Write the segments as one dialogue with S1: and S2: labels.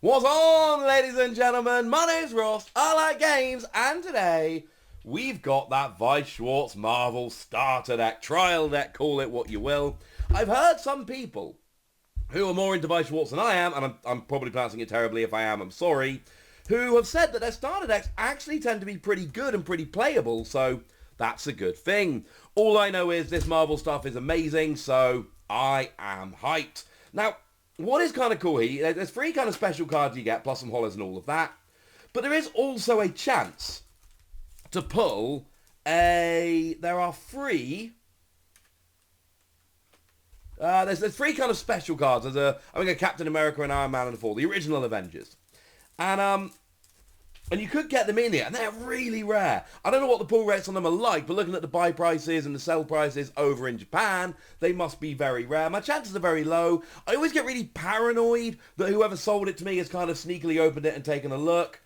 S1: What's on, ladies and gentlemen? My name's Ross, I like games, and today we've got that Weiss Schwartz Marvel starter deck, trial deck, call it what you will. I've heard some people who are more into Weiss Schwartz than I am, and I'm probably pronouncing it terribly. If I am, I'm sorry, who have said that their starter decks actually tend to be pretty good and pretty playable, so that's a good thing. All I know is this Marvel stuff is amazing, so I am hyped. Now, what is kind of cool here, there's 3 kind of special cards you get, plus some hollows and all of that. But there is also a chance to pull there are 3... there's 3 kind of special cards. There's I think a Captain America and Iron Man and 4, the original Avengers. And you could get them in here, and they're really rare. I don't know what the pull rates on them are like, but looking at the buy prices and the sell prices over in Japan, they must be very rare. My chances are very low. I always get really paranoid that whoever sold it to me has kind of sneakily opened it and taken a look.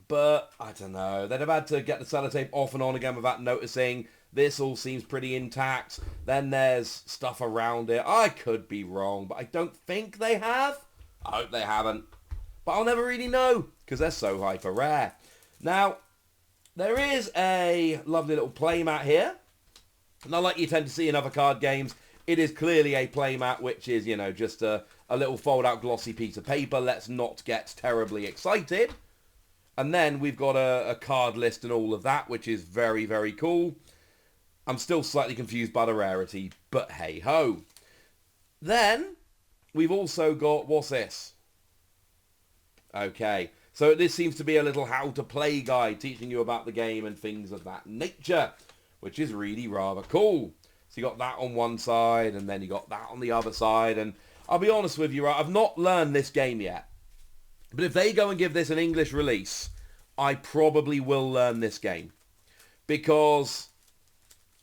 S1: But, I don't know. They'd have had to get the sellotape off and on again without noticing. This all seems pretty intact. Then there's stuff around it. I could be wrong, but I don't think they have. I hope they haven't. But I'll never really know, because they're so hyper rare. Now, there is a lovely little playmat here. Not like you tend to see in other card games. It is clearly a playmat, which is, you know, just a little fold-out glossy piece of paper. Let's not get terribly excited. And then we've got a card list and all of that, which is very, very cool. I'm still slightly confused by the rarity, but hey-ho. Then, we've also got, what's this? Okay, so this seems to be a little how-to-play guide teaching you about the game and things of that nature, which is really rather cool. So you got that on one side, and then you got that on the other side, and I'll be honest with you, I've not learned this game yet. But if they go and give this an English release, I probably will learn this game. Because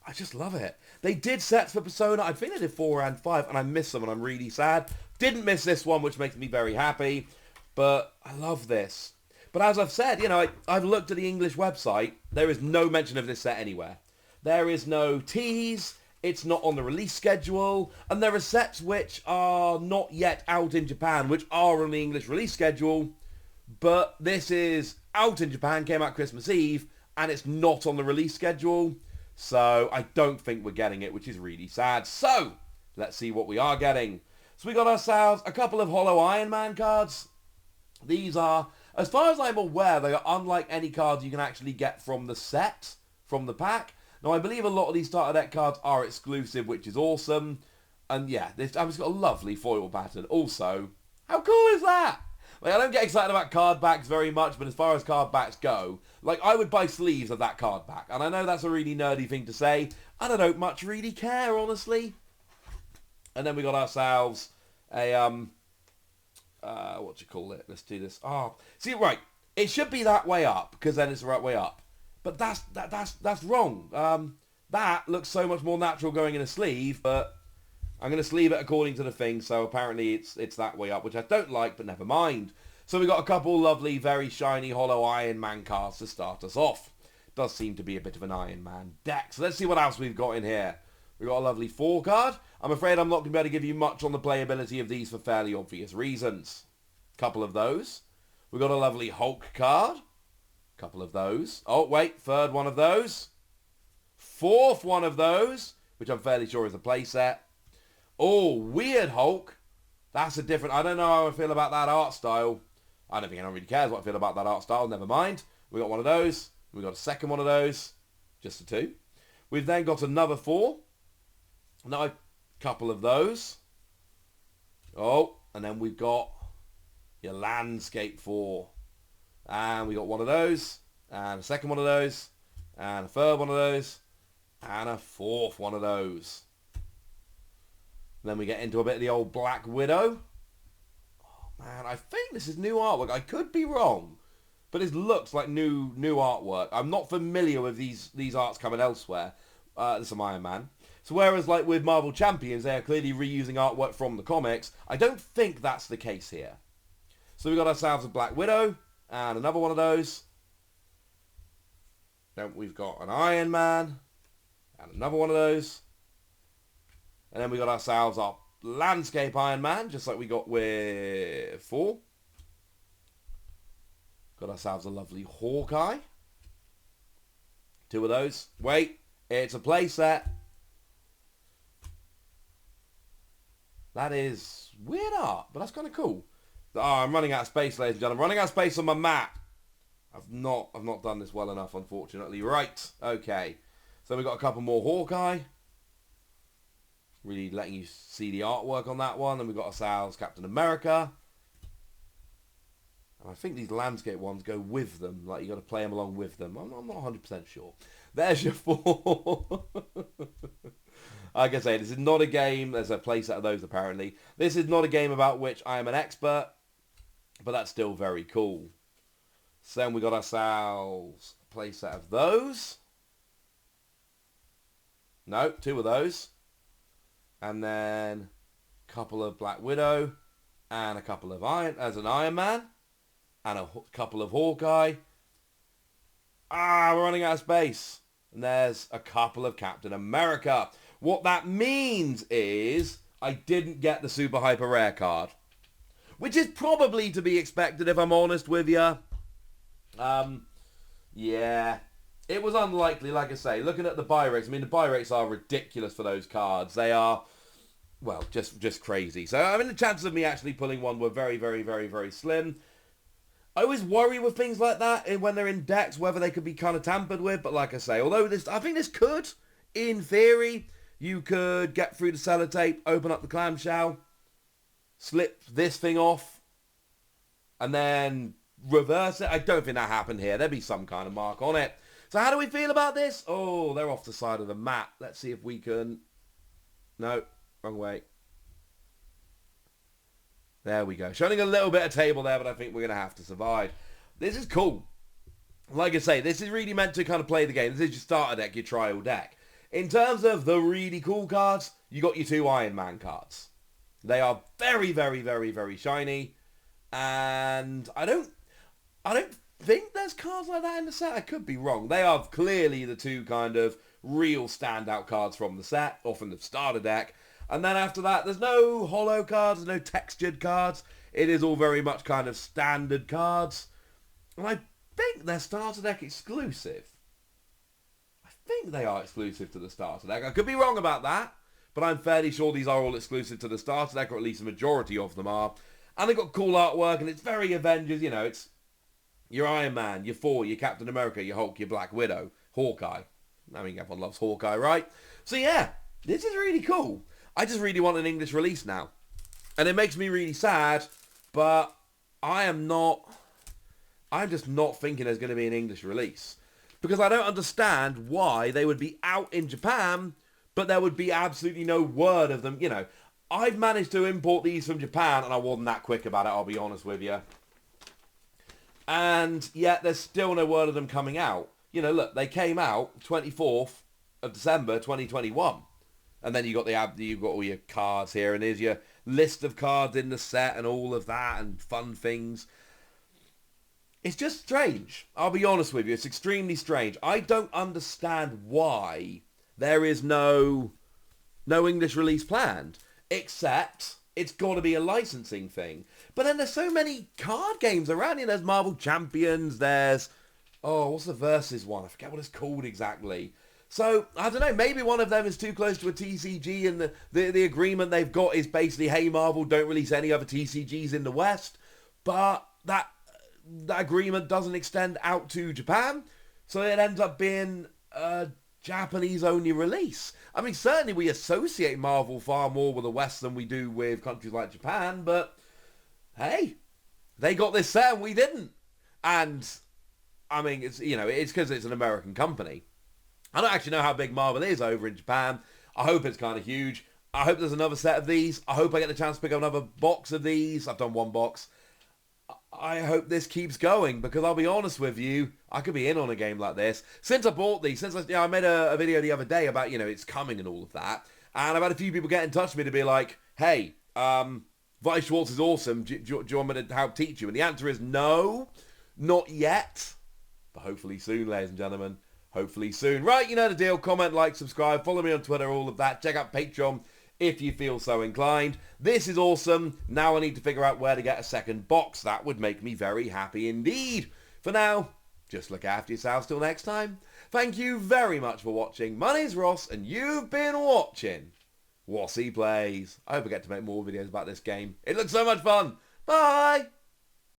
S1: I just love it. They did sets for Persona. I think they did 4 and 5, and I miss them, and I'm really sad. Didn't miss this one, which makes me very happy. But I love this. But as I've said, you know, I've looked at the English website. There is no mention of this set anywhere. There is no tease. It's not on the release schedule. And there are sets which are not yet out in Japan, which are on the English release schedule. But this is out in Japan, came out Christmas Eve, and it's not on the release schedule. So I don't think we're getting it, which is really sad. So let's see what we are getting. So we got ourselves a couple of Hollow Iron Man cards. These are, as far as I'm aware, they are unlike any cards you can actually get from the set, from the pack. Now, I believe a lot of these starter deck cards are exclusive, which is awesome. And yeah, I've just got a lovely foil pattern. Also, how cool is that? Like, I don't get excited about card backs very much, but as far as card backs go, like, I would buy sleeves of that card back. And I know that's a really nerdy thing to say, and I don't much really care, honestly. And then we got ourselves a, what do you call it? Let's do this. Oh, see, right. It should be that way up, because then it's the right way up. But that's wrong. That looks so much more natural going in a sleeve, but I'm going to sleeve it according to the thing, so apparently it's that way up, which I don't like, but never mind. So we got a couple lovely, very shiny Hollow Iron Man cards to start us off. Does seem to be a bit of an Iron Man deck. So let's see what else we've got in here. We've got a lovely 4 card. I'm afraid I'm not going to be able to give you much on the playability of these for fairly obvious reasons. Couple of those. We've got a lovely Hulk card. Couple of those. Oh, wait, 3rd one of those. 4th one of those, which I'm fairly sure is a playset. Oh, weird Hulk. That's a different... I don't know how I feel about that art style. I don't think anyone really cares what I feel about that art style. Never mind. We got one of those. We got a second one of those. Just the 2. We've then got another 4. Now, a couple of those. Oh, and then we've got your landscape 4. And we got one of those. And a second one of those. And a 3rd one of those. And a 4th one of those. Then we get into a bit of the old Black Widow. Oh, man, I think this is new artwork. I could be wrong. But it looks like new artwork. I'm not familiar with these arts coming elsewhere. This is Iron Man. So whereas like with Marvel Champions, they are clearly reusing artwork from the comics, I don't think that's the case here. So we got ourselves a Black Widow, and another one of those. Then we've got an Iron Man, and another one of those. And then we got ourselves our landscape Iron Man, just like we got with 4. Got ourselves a lovely Hawkeye. 2 of those. Wait, it's a playset. That is weird art, but that's kind of cool. Oh, I'm running out of space, ladies and gentlemen. I'm running out of space on my map. I've not done this well enough, unfortunately. Right, okay. So we've got a couple more Hawkeye. Really letting you see the artwork on that one. And we've got ourselves Captain America. And I think these landscape ones go with them. Like, you got to play them along with them. I'm not 100% sure. There's your 4. Like I say, this is not a game. There's a playset of those, apparently. This is not a game about which I am an expert. But that's still very cool. So then we got ourselves a playset of those. No, 2 of those. And then a couple of Black Widow. And a couple of Iron Man. And a couple of Hawkeye. We're running out of space. And there's a couple of Captain America. What that means is I didn't get the Super Hyper Rare card. Which is probably to be expected, if I'm honest with you. Yeah. It was unlikely, like I say. Looking at the buy rates, I mean, the buy rates are ridiculous for those cards. They are, well, just crazy. So, I mean, the chances of me actually pulling one were very, very, very, very slim. I always worry with things like that when they're in decks, whether they could be kind of tampered with. But like I say, although I think this could, in theory, you could get through the sellotape, open up the clamshell, slip this thing off, and then reverse it. I don't think that happened here. There'd be some kind of mark on it. So how do we feel about this? Oh, they're off the side of the map. Let's see if we can... No, wrong way. There we go. Showing a little bit of table there, but I think we're going to have to survive. This is cool. Like I say, this is really meant to kind of play the game. This is your starter deck, your trial deck. In terms of the really cool cards, you got your 2 Iron Man cards. They are very, very, very, very shiny. And I don't think there's cards like that in the set. I could be wrong. They are clearly the 2 kind of real standout cards from the set, or from the starter deck. And then after that, there's no holo cards, there's no textured cards. It is all very much kind of standard cards. And I think they're starter deck exclusive. I think they are exclusive to the starter deck. I could be wrong about that. But I'm fairly sure these are all exclusive to the starter deck, or at least a majority of them are. And they've got cool artwork, and it's very Avengers, you know, it's your Iron Man, your Thor, your Captain America, your Hulk, your Black Widow, Hawkeye. I mean, everyone loves Hawkeye, right? So yeah, this is really cool. I just really want an English release now. And it makes me really sad, but I'm just not thinking there's going to be an English release. Because I don't understand why they would be out in Japan, but there would be absolutely no word of them. You know, I've managed to import these from Japan, and I wasn't that quick about it, I'll be honest with you. And yet there's still no word of them coming out. You know, look, they came out 24th of December 2021. And then you've got all your cards here, and here's your list of cards in the set and all of that and fun things. It's just strange. I'll be honest with you. It's extremely strange. I don't understand why there is no English release planned, except it's got to be a licensing thing. But then there's so many card games around here. There's Marvel Champions. There's, what's the Versus one? I forget what it's called exactly. So, I don't know, maybe one of them is too close to a TCG, and the agreement they've got is basically, hey, Marvel, don't release any other TCGs in the West. But that agreement doesn't extend out to Japan, so it ends up being a Japanese-only release. I mean, certainly we associate Marvel far more with the West than we do with countries like Japan, but hey, they got this set and we didn't. And, I mean, it's because it's an American company. I don't actually know how big Marvel is over in Japan. I hope it's kind of huge. I hope there's another set of these. I hope I get the chance to pick up another box of these. I've done one box. I hope this keeps going, because I'll be honest with you, I could be in on a game like this. Since I bought these, I made a video the other day about, it's coming and all of that. And I've had a few people get in touch with me to be like, hey, Weiss Schwartz is awesome. Do you want me to help teach you? And the answer is no, not yet. But hopefully soon, ladies and gentlemen. Hopefully soon. Right, you know the deal. Comment, like, subscribe. Follow me on Twitter, all of that. Check out Patreon if you feel so inclined. This is awesome. Now I need to figure out where to get a second box. That would make me very happy indeed. For now, just look after yourselves till next time. Thank you very much for watching. My name's Ross, and you've been watching Wossy Plays. I hope I get to make more videos about this game. It looks so much fun. Bye!